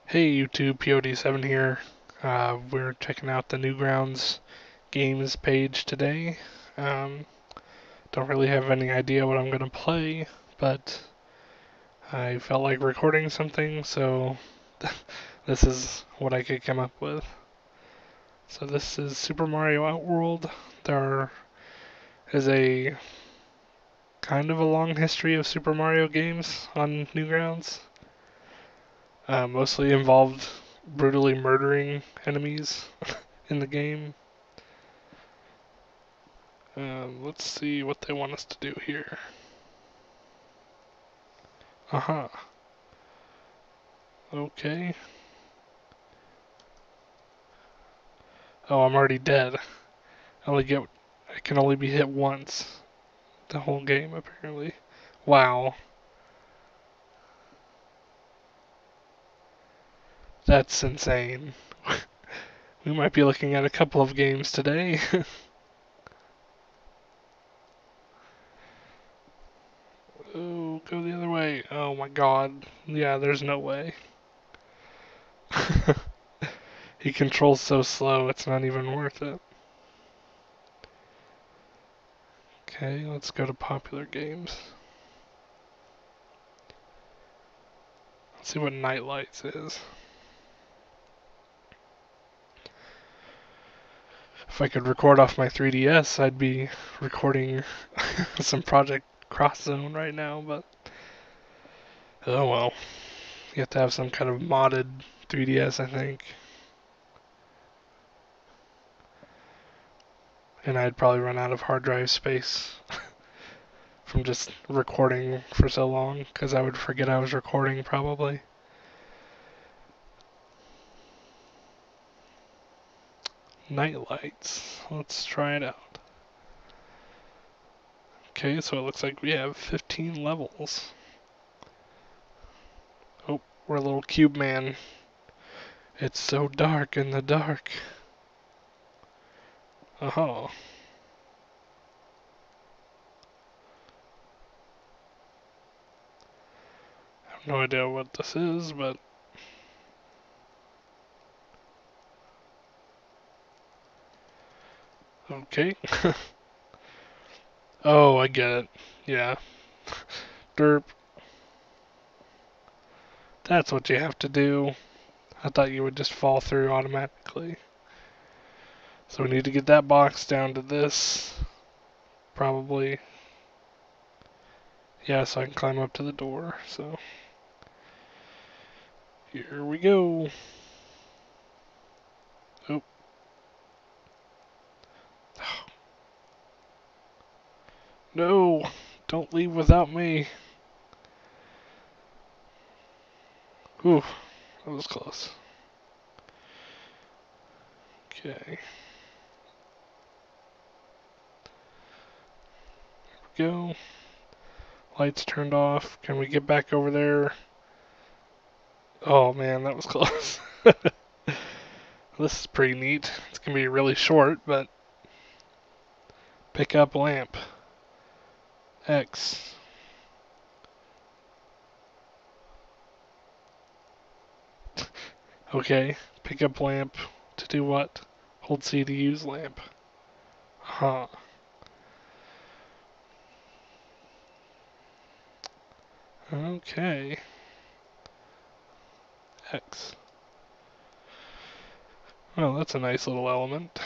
Hey YouTube, POD7 here. We're checking out the Newgrounds games page today. Um, don't really have any idea what I'm going to play, but I felt like recording something, so this is what I could come up with. So this is Super Mario Outworld. There is a kind of a long history of Super Mario games on Newgrounds. Mostly involved brutally murdering enemies in the game. Let's see what they want us to do here. Uh-huh. Okay. Oh, I'm already dead. I can only be hit once. The whole game, apparently. Wow. That's insane. We might be looking at a couple of games today. Oh, go the other way. Oh my god. Yeah, there's no way. He controls so slow, it's not even worth it. Okay, let's go to popular games. Let's see what NightLights is. If I could record off my 3DS, I'd be recording some Project Cross Zone right now, but oh well. You have to have some kind of modded 3DS, I think. And I'd probably run out of hard drive space from just recording for so long, because I would forget I was recording probably. NightLights. Let's try it out. Okay, so it looks like we have 15 levels. Oh, we're a little cube man. It's so dark in the dark. Oh. I have no idea what this is, but okay. Oh, I get it. Yeah. Derp. That's what you have to do. I thought you would just fall through automatically. So we need to get that box down to this. Probably. Yeah, so I can climb up to the door. So here we go. Oh. No! Don't leave without me. Ooh, that was close. Okay. Here we go. Lights turned off. Can we get back over there? Oh man, that was close. This is pretty neat. It's gonna be really short, but pick up lamp. X. Okay. Pick up lamp to do what? Hold C to use lamp. Huh. Okay. X. Well, that's a nice little element.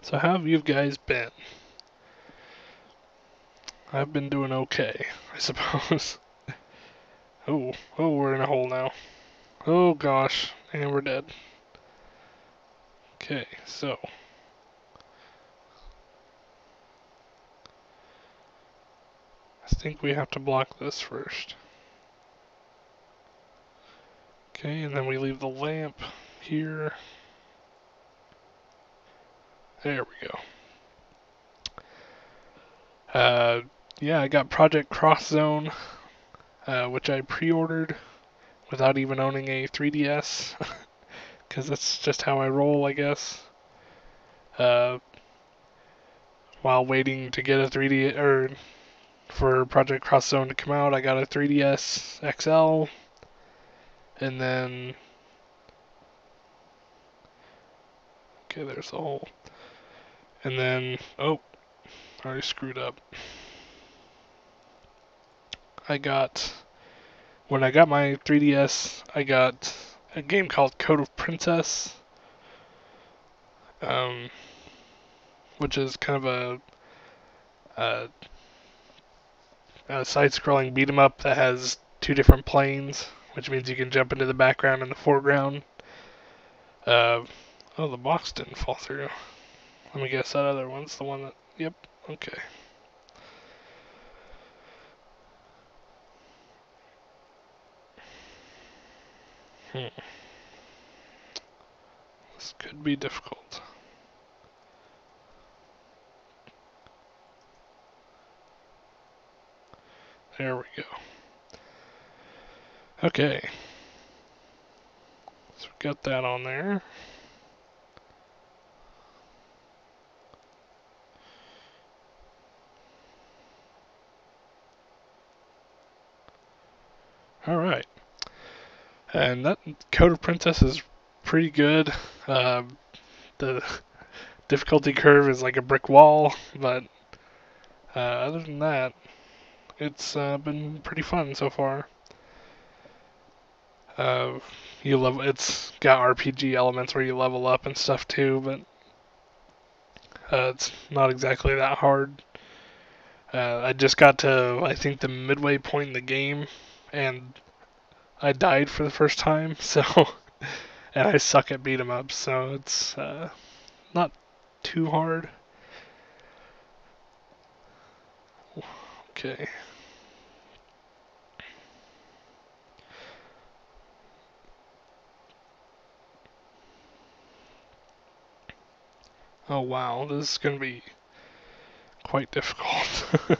So how have you guys been? I've been doing okay, I suppose. Oh, we're in a hole now. Oh gosh, and we're dead. Okay, so I think we have to block this first. Okay, and then we leave the lamp here. There we go. Yeah, I got Project Cross Zone, which I pre-ordered without even owning a 3DS, because that's just how I roll, I guess. Uh, while waiting to get a 3D or for Project Cross Zone to come out, I got a 3DS XL, And then, okay, there's the hole. And then, oh, I already screwed up. When I got my 3DS, I got a game called Code of Princess, um, which is kind of a side-scrolling beat 'em up that has two different planes, which means you can jump into the background and the foreground. Oh, the box didn't fall through. Let me guess, that other one's the one that. Yep. Okay. This could be difficult. There we go. Okay. So we got that on there. Alright. And that Code of Princess is pretty good. The difficulty curve is like a brick wall, but other than that, it's been pretty fun so far. It's got RPG elements where you level up and stuff too, but it's not exactly that hard. I just got to, I think, the midway point in the game, and I died for the first time, so, and I suck at beat 'em ups, so it's not too hard. Okay. Oh wow, this is gonna be quite difficult.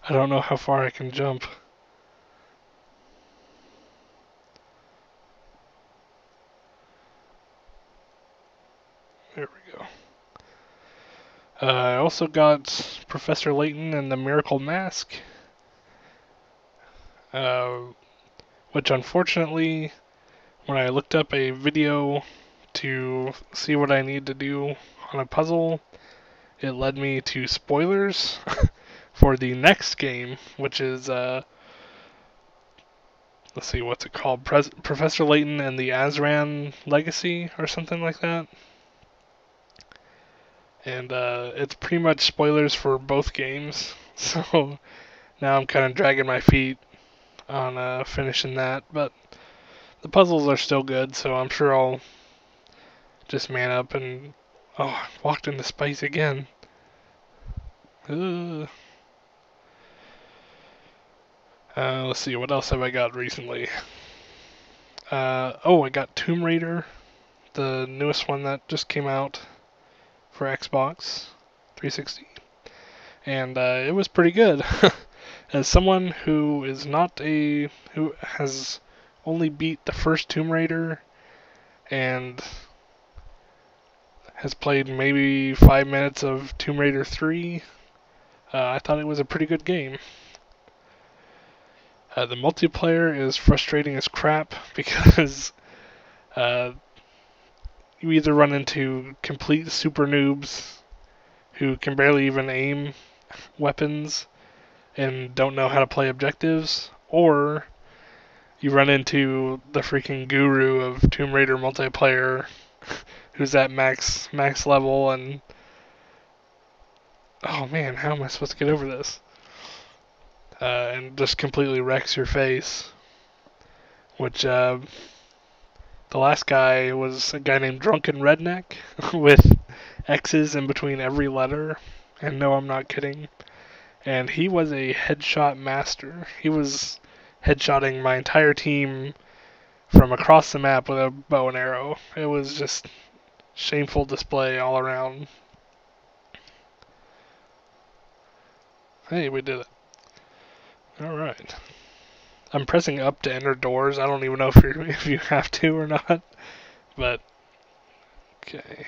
I don't know how far I can jump. There we go. I also got Professor Layton and the Miracle Mask, uh, which unfortunately, when I looked up a video to see what I need to do on a puzzle, it led me to spoilers for the next game, which is, let's see, what's it called? Professor Layton and the Azran Legacy, or something like that. And it's pretty much spoilers for both games, so now I'm kind of dragging my feet on finishing that, but the puzzles are still good, so I'm sure I'll just man up and... Oh, I walked into space again. Let's see, what else have I got recently? I got Tomb Raider, the newest one that just came out for Xbox 360, and it was pretty good. As someone who has only beat the first Tomb Raider and has played maybe 5 minutes of Tomb Raider 3, I thought it was a pretty good game. The multiplayer is frustrating as crap because you either run into complete super noobs who can barely even aim weapons and don't know how to play objectives, or you run into the freaking guru of Tomb Raider multiplayer who's at max level and... Oh man, how am I supposed to get over this? And just completely wrecks your face. Which, the last guy was a guy named Drunken Redneck with X's in between every letter. And no, I'm not kidding. And he was a headshot master. He was headshotting my entire team from across the map with a bow and arrow. It was just shameful display all around. Hey, we did it. Alright. I'm pressing up to enter doors. I don't even know if you have to or not. But, okay.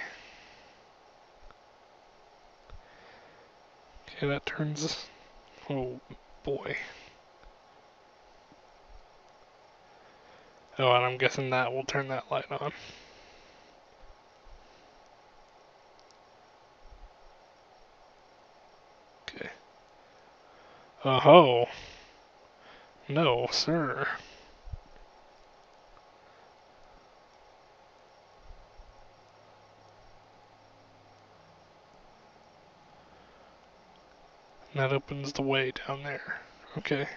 Okay, that turns... Oh, boy. Oh, and I'm guessing that will turn that light on. Okay. Oh-ho. No, sir. And that opens the way down there. Okay.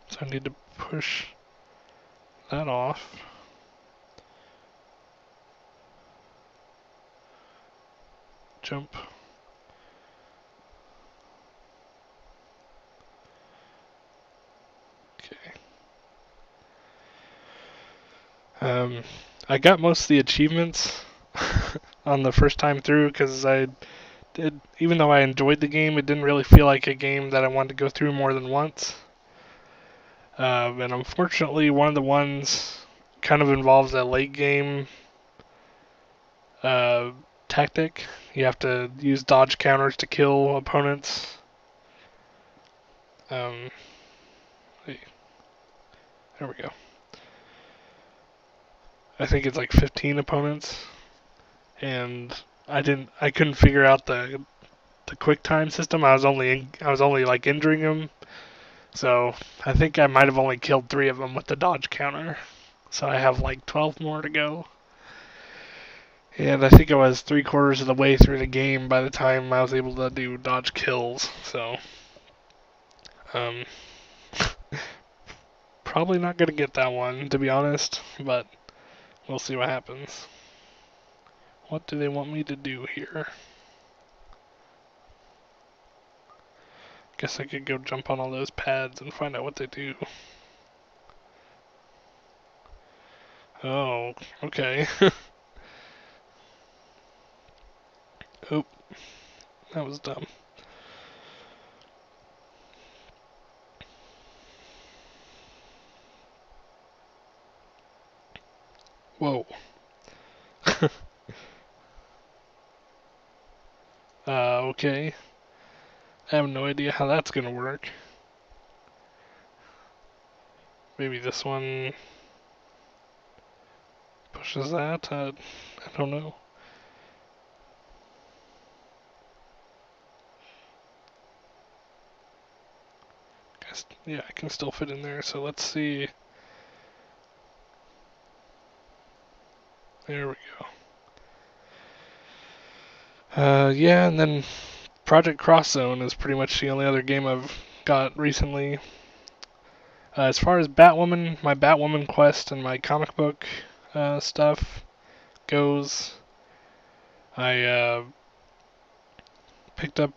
So I need to push that off. Jump. Okay. I got most of the achievements on the first time through because I did, even though I enjoyed the game, it didn't really feel like a game that I wanted to go through more than once. And unfortunately, one of the ones kind of involves a late game uh, tactic. You have to use dodge counters to kill opponents. Wait, there we go. I think it's like 15 opponents, and I couldn't figure out the quick time system. I was only like injuring them, so I think I might have only killed 3 of them with the dodge counter. So I have like 12 more to go. And I think I was 3/4 of the way through the game by the time I was able to do dodge kills. So, um, probably not gonna get that one to be honest, but we'll see what happens. What do they want me to do here? Guess I could go jump on all those pads and find out what they do. Oh, okay. Oop, that was dumb. Whoa. Okay. I have no idea how that's gonna work. Maybe this one pushes that? I don't know. Yeah, I can still fit in there, so let's see. There we go. Yeah, and then Project Cross Zone is pretty much the only other game I've got recently. As far as Batwoman, my Batwoman quest and my comic book stuff goes, I picked up,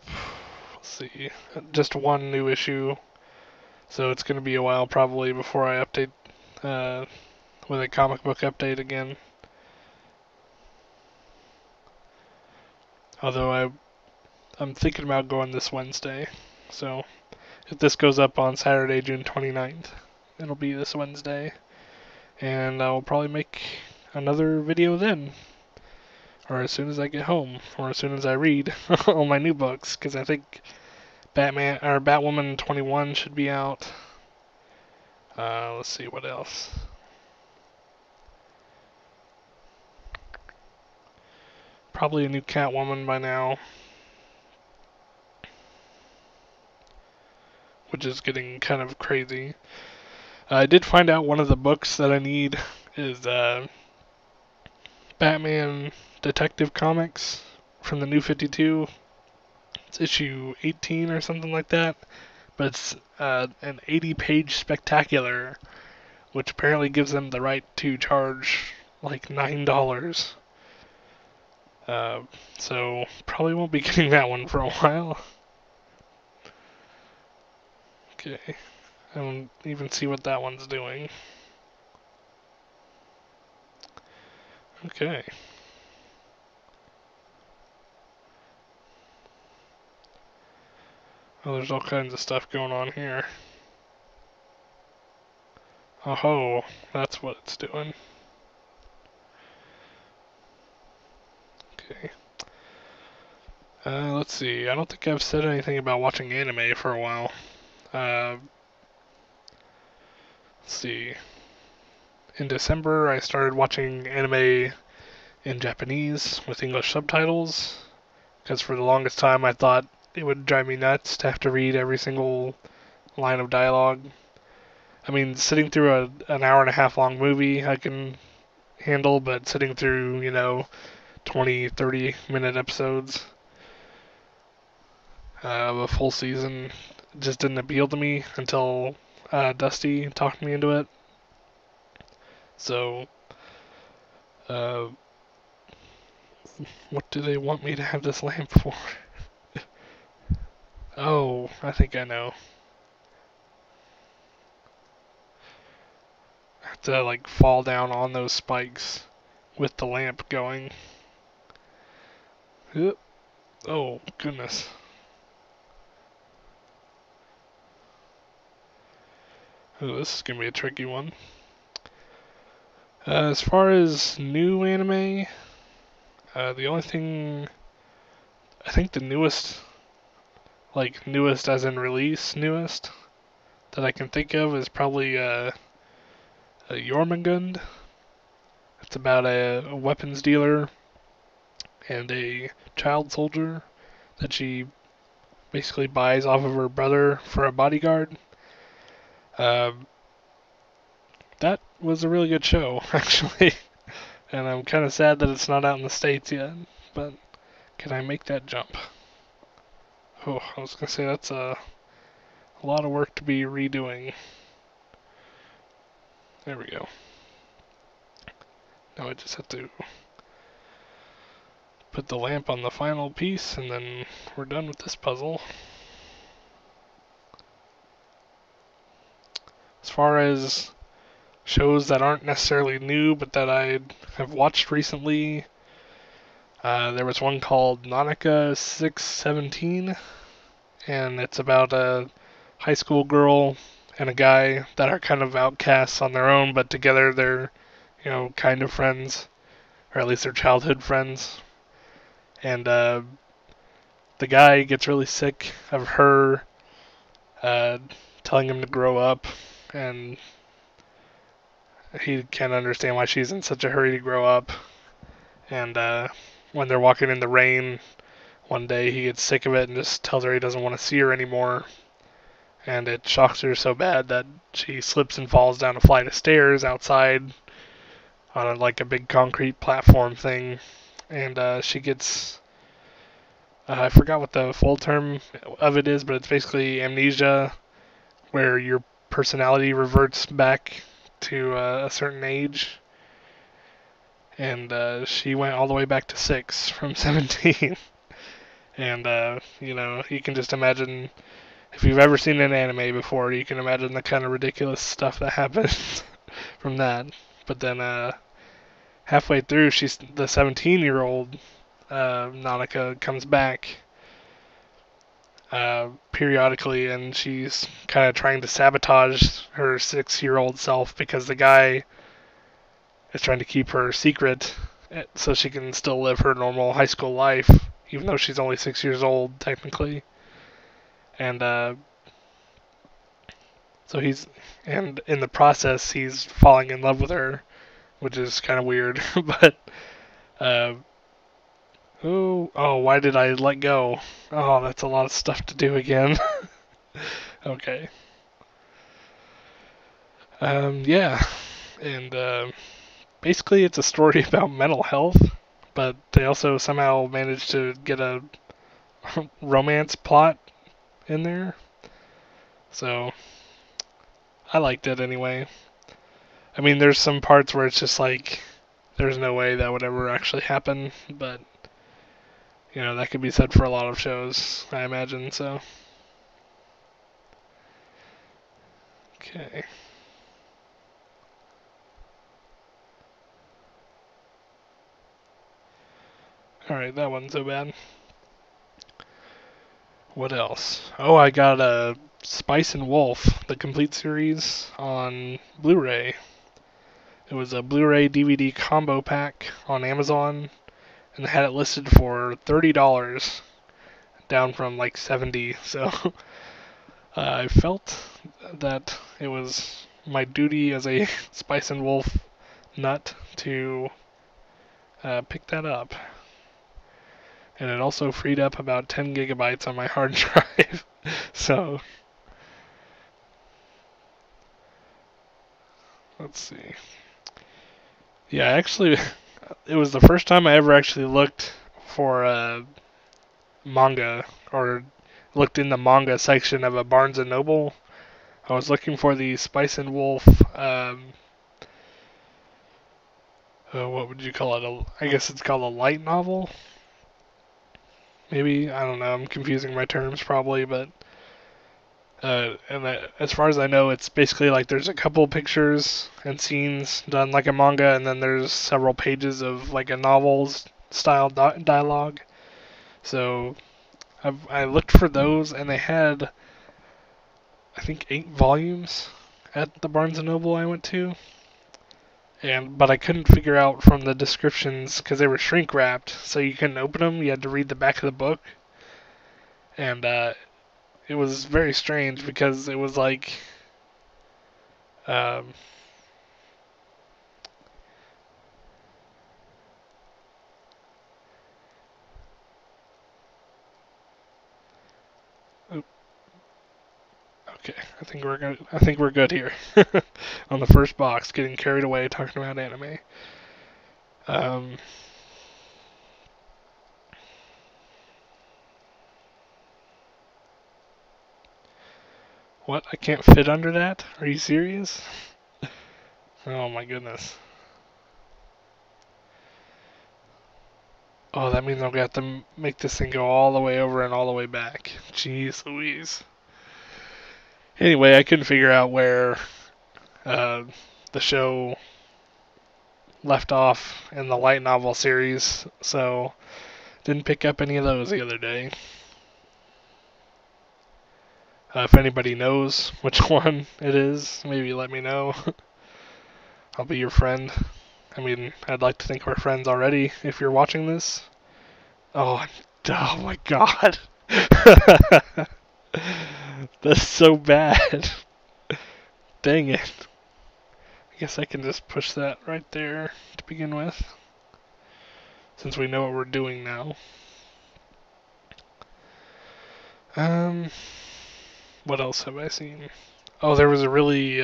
let's see, just one new issue, so it's going to be a while probably before I update with a comic book update again. Although I'm thinking about going this Wednesday, so if this goes up on Saturday, June 29th, it'll be this Wednesday, and I'll probably make another video then, or as soon as I get home, or as soon as I read all my new books, because I think Batwoman 21 should be out. Let's see what else. Probably a new Catwoman by now, which is getting kind of crazy. I did find out one of the books that I need is Batman Detective Comics from the New 52. It's issue 18 or something like that, but it's an 80-page spectacular, which apparently gives them the right to charge like $9. So probably won't be getting that one for a while. Okay, I don't even see what that one's doing. Okay. Oh, there's all kinds of stuff going on here. Oh, that's what it's doing. Okay. Let's see. I don't think I've said anything about watching anime for a while. Let's see. In December, I started watching anime in Japanese with English subtitles, because for the longest time I thought it would drive me nuts to have to read every single line of dialogue. I mean, sitting through an hour and a half long movie I can handle, but sitting through, 20, 30-minute episodes of a full season just didn't appeal to me until Dusty talked me into it. So, uh, what do they want me to have this lamp for? Oh, I think I know. I have to, like, fall down on those spikes with the lamp going. Oh, goodness. Oh, this is going to be a tricky one. As far as new anime, the only thing, I think the newest, like newest as in release, newest, that I can think of is probably a Jormungand. It's about a weapons dealer and a child soldier that she basically buys off of her brother for a bodyguard. Um, that was a really good show, actually. And I'm kind of sad that it's not out in the States yet, but can I make that jump? Oh, I was going to say that's a lot of work to be redoing. There we go. Now I just have to put the lamp on the final piece, and then we're done with this puzzle. As far as shows that aren't necessarily new, but that I have watched recently, there was one called Nautica 617, and it's about a high school girl and a guy that are kind of outcasts on their own, but together they're, kind of friends, or at least they're childhood friends. And the guy gets really sick of her uh, telling him to grow up, and he can't understand why she's in such a hurry to grow up. And when they're walking in the rain, one day he gets sick of it and just tells her he doesn't want to see her anymore. And it shocks her so bad that she slips and falls down a flight of stairs outside on like a big concrete platform thing. And she gets, I forgot what the full term of it is, but it's basically amnesia, where your personality reverts back to a certain age. And she went all the way back to 6 from 17. And, you can just imagine, if you've ever seen an anime before, you can imagine the kind of ridiculous stuff that happens from that. But then halfway through, the 17-year-old Nautica comes back periodically, and she's kind of trying to sabotage her 6-year-old self because the guy is trying to keep her secret so she can still live her normal high school life, even though she's only 6 years old, technically. And and in the process, he's falling in love with her, which is kind of weird. But, uh, why did I let go? Oh, that's a lot of stuff to do again. Okay. Yeah. And, basically it's a story about mental health, but they also somehow managed to get a romance plot in there. So I liked it anyway. I mean, there's some parts where it's just like there's no way that would ever actually happen, but that could be said for a lot of shows, I imagine. So okay. All right, that wasn't so bad. What else? Oh, I got a Spice and Wolf, the complete series on Blu-ray. It was a Blu-ray DVD combo pack on Amazon, and they had it listed for $30, down from like 70. So I felt that it was my duty as a Spice and Wolf nut to pick that up. And it also freed up about 10 gigabytes on my hard drive. So let's see. Yeah, actually, it was the first time I ever actually looked for manga, or looked in the manga section of a Barnes and Noble. I was looking for the Spice and Wolf. What would you call it? I guess it's called a light novel. Maybe, I don't know. I'm confusing my terms probably, but as far as I know, it's basically like there's a couple pictures and scenes done like a manga, and then there's several pages of like a novel's style dialogue. So I looked for those, and they had, I think, 8 volumes at the Barnes and Noble I went to. But I couldn't figure out from the descriptions because they were shrink wrapped, so you couldn't open them. You had to read the back of the book, and it was very strange because it was like, um, okay, I think we're good here on the first box. Getting carried away talking about anime. Um, what? I can't fit under that? Are you serious? Oh my goodness. Oh, that means I'm gonna have to make this thing go all the way over and all the way back. Jeez Louise. Anyway, I couldn't figure out where uh, the show left off in the light novel series, so didn't pick up any of those the other day. If anybody knows which one it is, maybe let me know. I'll be your friend. I mean, I'd like to think we're friends already if you're watching this. Oh, oh my god. That's so bad. Dang it. I guess I can just push that right there to begin with, since we know what we're doing now. What else have I seen? Oh, there was a really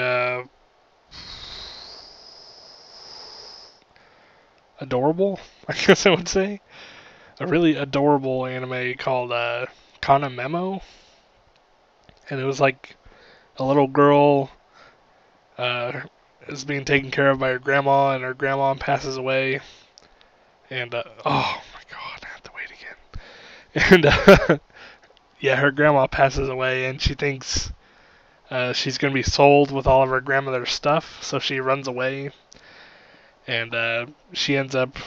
adorable, I guess I would say, a really adorable anime called Kana Memo, and it was like a little girl is being taken care of by her grandma, and her grandma passes away, and oh my god, I have to wait again. And yeah, her grandma passes away, and she thinks she's gonna be sold with all of her grandmother's stuff, so she runs away, and she ends up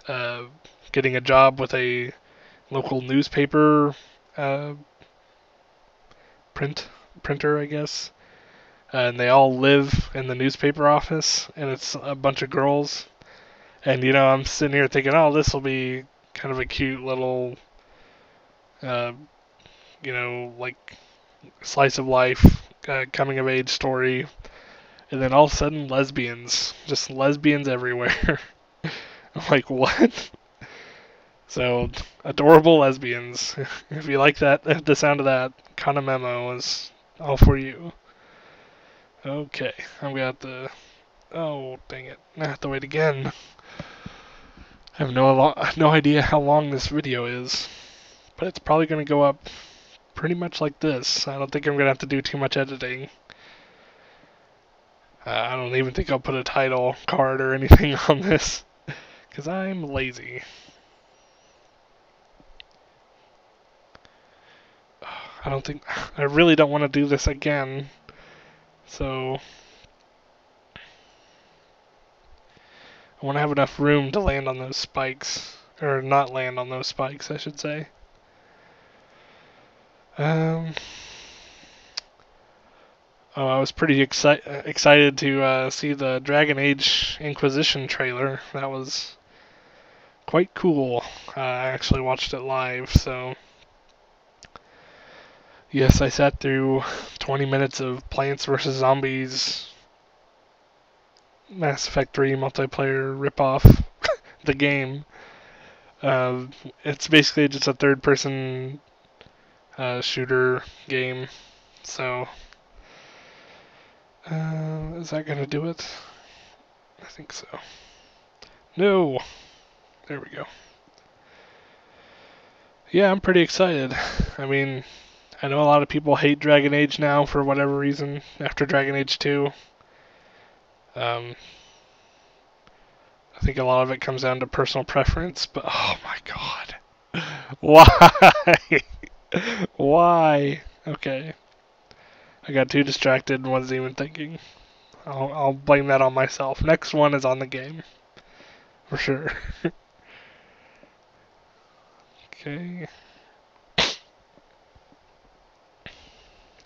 uh, getting a job with a local newspaper uh, printer, I guess. And they all live in the newspaper office, and it's a bunch of girls. And I'm sitting here thinking, oh, this will be kind of a cute little, uh, like slice of life, coming of age story. And then all of a sudden, just lesbians everywhere. I'm like, what? So, adorable lesbians. If you like the sound of that, Kana Memo is all for you. Okay, I'm gonna have to. Oh, dang it! I have to wait again. I have no idea how long this video is, but it's probably gonna go up pretty much like this. I don't think I'm gonna have to do too much editing. I don't even think I'll put a title card or anything on this, because I'm lazy. I really don't want to do this again. So, I want to have enough room to land on those spikes. Or not land on those spikes, I should say. Um, oh, I was pretty excited to see the Dragon Age Inquisition trailer. That was quite cool. I actually watched it live, so yes, I sat through 20 minutes of Plants vs. Zombies Mass Effect 3 multiplayer ripoff, the game. Uh, it's basically just a third-person shooter game. So, is that gonna do it? I think so. No! There we go. Yeah, I'm pretty excited. I mean, I know a lot of people hate Dragon Age now for whatever reason after Dragon Age 2. I think a lot of it comes down to personal preference, but oh my god. Why? Why? Okay. I got too distracted and wasn't even thinking. I'll blame that on myself. Next one is on the game. For sure. Okay.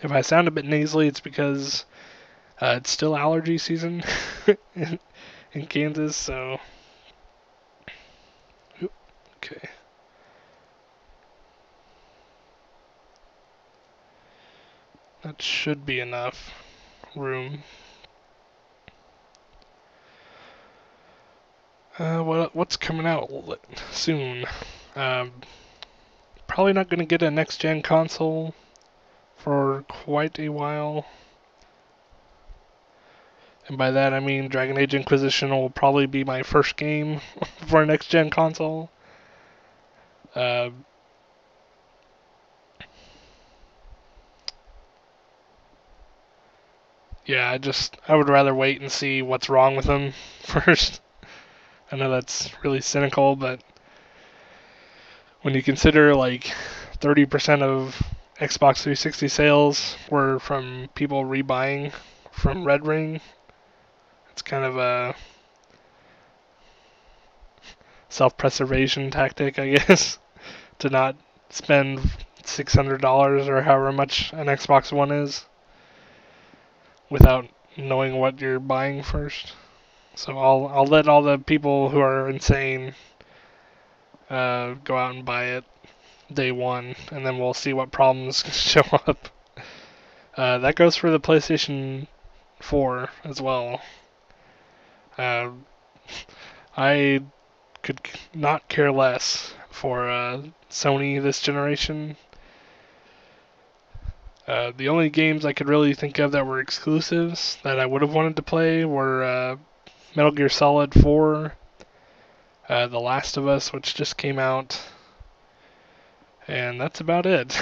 If I sound a bit nasally, it's because it's still allergy season in Kansas, so. Okay. That should be enough room. What's coming out soon? Probably not going to get a next-gen console for quite a while. And by that I mean Dragon Age Inquisition will probably be my first game for a next-gen console. Yeah, I would rather wait and see what's wrong with them first. I know that's really cynical, but when you consider like 30% of Xbox 360 sales were from people rebuying from Red Ring, it's kind of a self-preservation tactic, I guess, to not spend $600 or however much an Xbox One is without knowing what you're buying first. So I'll let all the people who are insane go out and buy it day one, and then we'll see what problems show up. That goes for the PlayStation 4 as well. I could not care less for Sony this generation. The only games I could really think of that were exclusives that I would have wanted to play were Metal Gear Solid 4, The Last of Us, which just came out, and that's about it.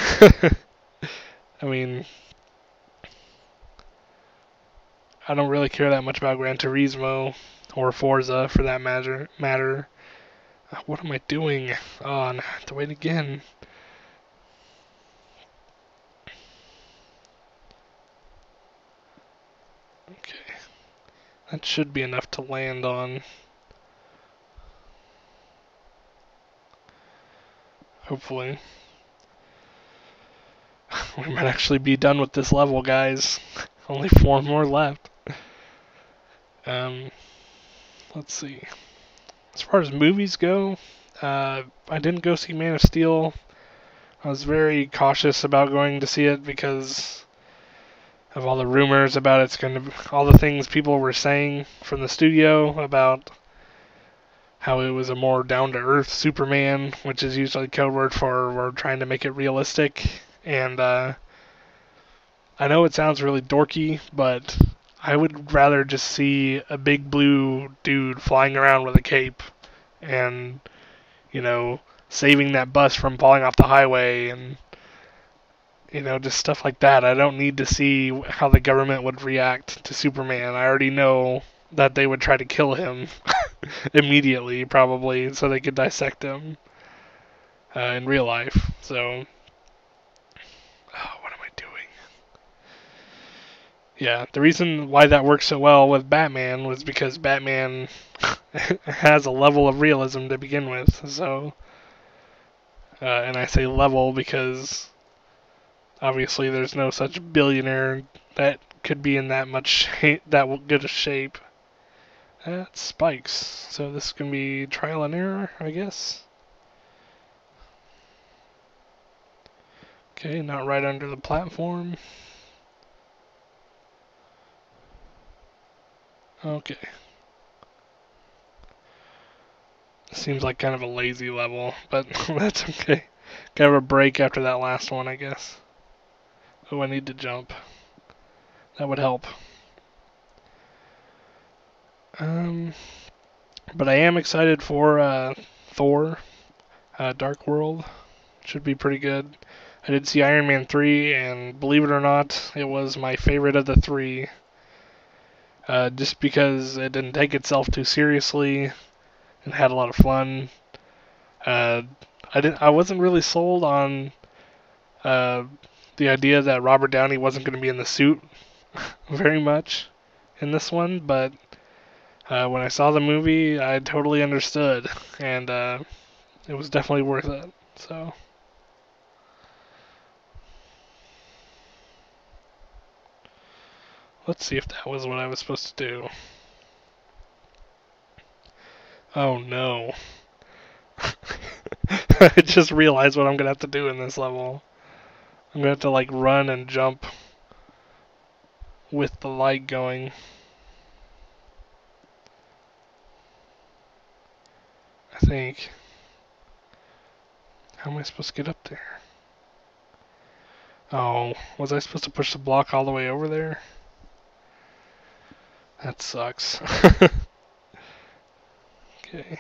I mean, I don't really care that much about Gran Turismo or Forza for that matter. What am I doing? Oh, I have to wait again. Okay. That should be enough to land on. Hopefully. We might actually be done with this level, guys. Only 4 more left. Let's see. As far as movies go, I didn't go see Man of Steel. I was very cautious about going to see it because of all the rumors about all the things people were saying from the studio about how it was a more down-to-earth Superman, which is usually code word for we're trying to make it realistic. And I know it sounds really dorky, but I would rather just see a big blue dude flying around with a cape and, saving that bus from falling off the highway and, just stuff like that. I don't need to see how the government would react to Superman. I already know that they would try to kill him immediately, probably, so they could dissect him in real life. So, what am I doing? Yeah, the reason why that works so well with Batman was because Batman has a level of realism to begin with. So, and I say level because Obviously, there's no such billionaire that could be in that much shape, that good a shape. That's spikes. So this can be trial and error, I guess. Okay, not right under the platform. Okay. Seems like kind of a lazy level, but that's okay. Gotta have a break after that last one, I guess. Oh, I need to jump. That would help. But I am excited for Thor, Dark World. Should be pretty good. I did see Iron Man 3, and believe it or not, it was my favorite of the three. Just because it didn't take itself too seriously and had a lot of fun. Uh, I wasn't really sold on uh, the idea that Robert Downey wasn't going to be in the suit very much in this one, but when I saw the movie, I totally understood, and it was definitely worth it. So. Let's see if that was what I was supposed to do. Oh no. I just realized what I'm gonna have to do in this level. I'm gonna have to like run and jump with the light going. I think. How am I supposed to get up there? Oh, was I supposed to push the block all the way over there? That sucks. Okay.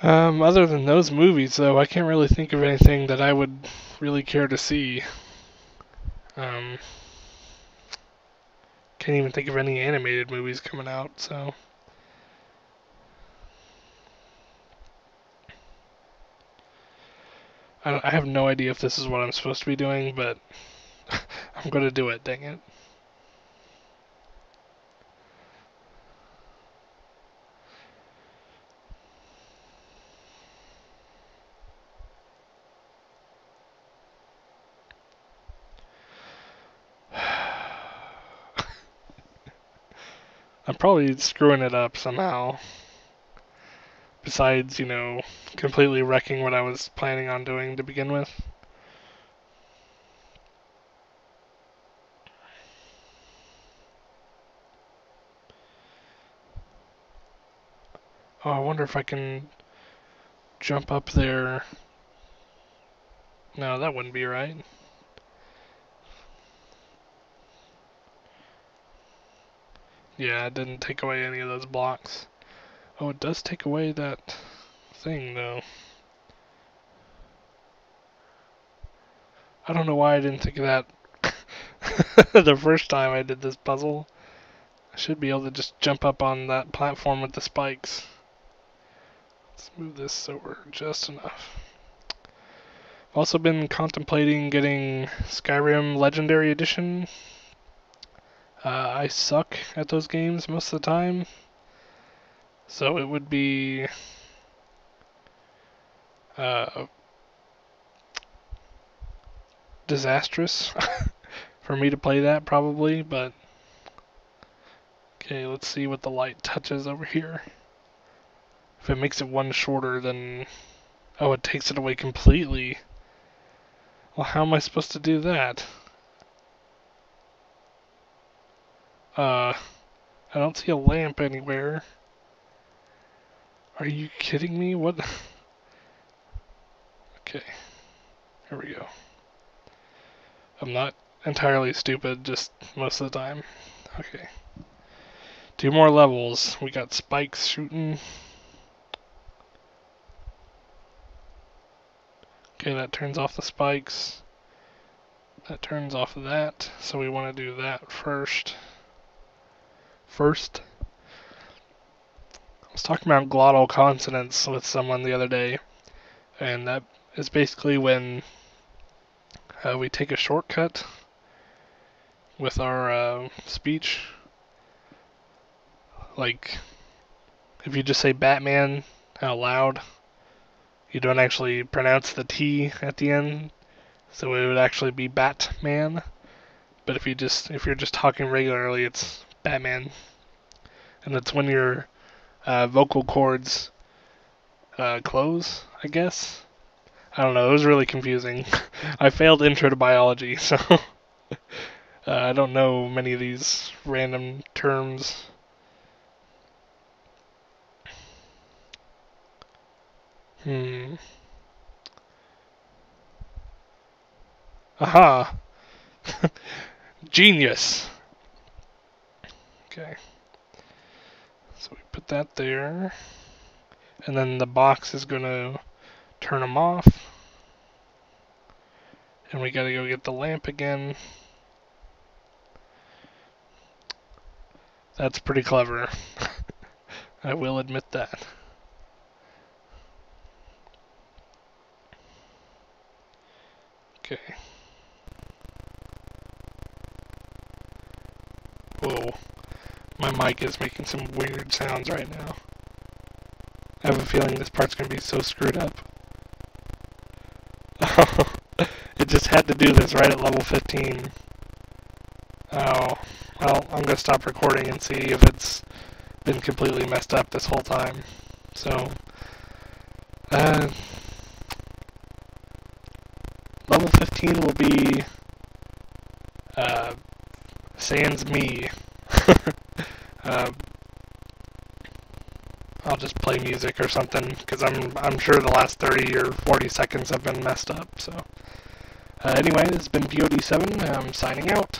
Other than those movies, though, I can't really think of anything that I would really care to see. Um, can't even think of any animated movies coming out, so. I have no idea if this is what I'm supposed to be doing, but I'm gonna do it, dang it. I'm probably screwing it up somehow. Besides, completely wrecking what I was planning on doing to begin with. Oh, I wonder if I can jump up there. No, that wouldn't be right. Yeah, it didn't take away any of those blocks. Oh, it does take away that thing, though. I don't know why I didn't think of that the first time I did this puzzle. I should be able to just jump up on that platform with the spikes. Let's move this over just enough. I've also been contemplating getting Skyrim Legendary Edition. I suck at those games most of the time, so it would be disastrous for me to play that probably, but okay, let's see what the light touches over here. If it makes it one shorter, then oh, it takes it away completely. Well, how am I supposed to do that? I don't see a lamp anywhere. Are you kidding me? What? Okay, here we go. I'm not entirely stupid, just most of the time. Okay. 2 more levels. We got spikes shooting. Okay, that turns off the spikes. That turns off of that. So we want to do that first. I was talking about glottal consonants with someone the other day, and that is basically when we take a shortcut with our speech. Like, if you just say Batman, out loud. You don't actually pronounce the T at the end, so it would actually be Batman. But if you're just talking regularly, it's Batman, and that's when your vocal cords close, I guess. I don't know. It was really confusing. I failed intro to biology, so I don't know many of these random terms. Aha! Genius! Okay. So we put that there. And then the box is going to turn them off. And we got to go get the lamp again. That's pretty clever. I will admit that. Okay. Whoa. My mic is making some weird sounds right now. I have a feeling this part's going to be so screwed up. It just had to do this right at level 15. Oh. Well, I'm going to stop recording and see if it's been completely messed up this whole time. So, level 15 will be, sans me. I'll just play music or something, because I'm sure the last 30 or 40 seconds have been messed up, so. Anyway, this has been POD7, I'm signing out.